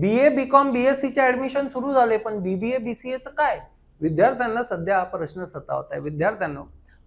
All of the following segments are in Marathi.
BA BCom BSc चे ऍडमिशन सुरू झाले, पण BBA BCA चं काय? विद्यार्थ्यांना सध्या हा प्रश्न सतावत आहे. विद्यार्थ्यांना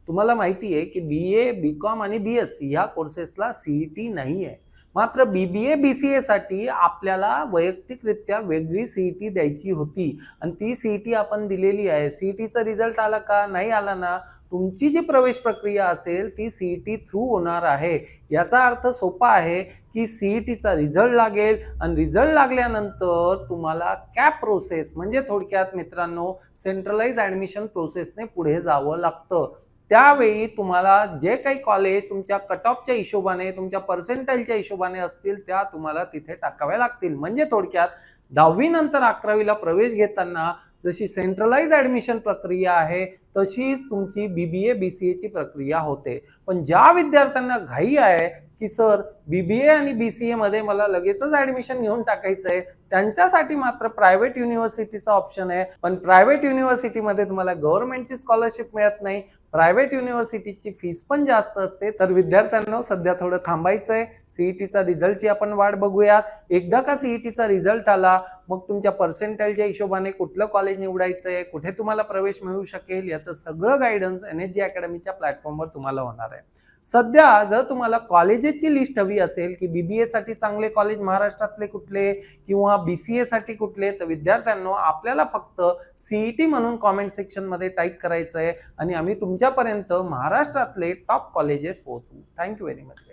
तुम्हाला माहिती आहे की BA BCom आणि BSc ह्या कोर्सेसला CET नाही आहे. मात्र BBA BCA साठी आपल्याला वैयक्तिकरित्या वेगळी CET द्यायची होती आणि ती CET आपण दिलेली आहे. CETचा रिझल्ट आला का? नाही आला ना, तुमची जी प्रवेश प्रक्रिया असेल ती CET थ्रू होणार आहे. याचा अर्थ सोपा आहे की CETचा रिझल्ट लागेल आणि रिझल्ट लागल्यानंतर तुम्हाला कॅप प्रोसेस म्हणजे थोडक्यात मित्रांनो सेंट्रलाइज ऍडमिशन प्रोसेसने पुढे जावं लागतं. त्यावेळी तुम्हाला जे काही कॉलेज तुमच्या कट ऑफच्या हिशोबाने तुमच्या पर्सेंटाईलच्या हिशोबाने असतील त्या तुम्हाला तिथे टाकाव्या लागतील. म्हणजे थोडक्यात 10वी नंतर 11वीला प्रवेश घेताना जशी सेंट्रलाइज ऍडमिशन प्रक्रिया आहे तशीच तुमची BBA BCA ची प्रक्रिया होते. पण ज्या विद्यार्थ्यांना घाई आहे की सर BBA आणि BCA मध्ये मला लगेचच ऍडमिशन घेऊन टाकायचंय, त्यांच्यासाठी मात्र प्रायव्हेट युनिव्हर्सिटीचा ऑप्शन आहे. पण प्रायव्हेट युनिव्हर्सिटीमध्ये तुम्हाला गव्हर्नमेंटची स्कॉलरशिप मिळत नाही, प्रायव्हेट युनिव्हर्सिटीची फीस पण जास्त असते. तर विद्यार्थ्यांना सध्या थोडं थांबायचंय. CETचा रिझल्टची आपण वाट बघूयात. एकदा का CETचा रिझल्ट आला मग तुमच्या पर्सेंटाईलच्या हिशोबाने कुठलं कॉलेज निवडायचंय, कुठे तुम्हाला प्रवेश मिळू शकेल याचं सगळं गायडन्स NSG अकॅडमीच्या प्लॅटफॉर्मवर तुम्हाला होणार आहे. सध्या जर तुम्हाला कॉलेजेसची लिस्ट हवी असेल की BBA साठी चांगले कॉलेज महाराष्ट्रातले कुठले किंवा BCA साठी कुठले, तर विद्यार्थ्यांनो आपल्याला फक्त CET म्हणून कॉमेंट सेक्शन मध्ये टाईप करायचं आहे आणि आम्ही तुमच्यापर्यंत महाराष्ट्रातले टॉप कॉलेजेस पोहोचवू. Thank you very much.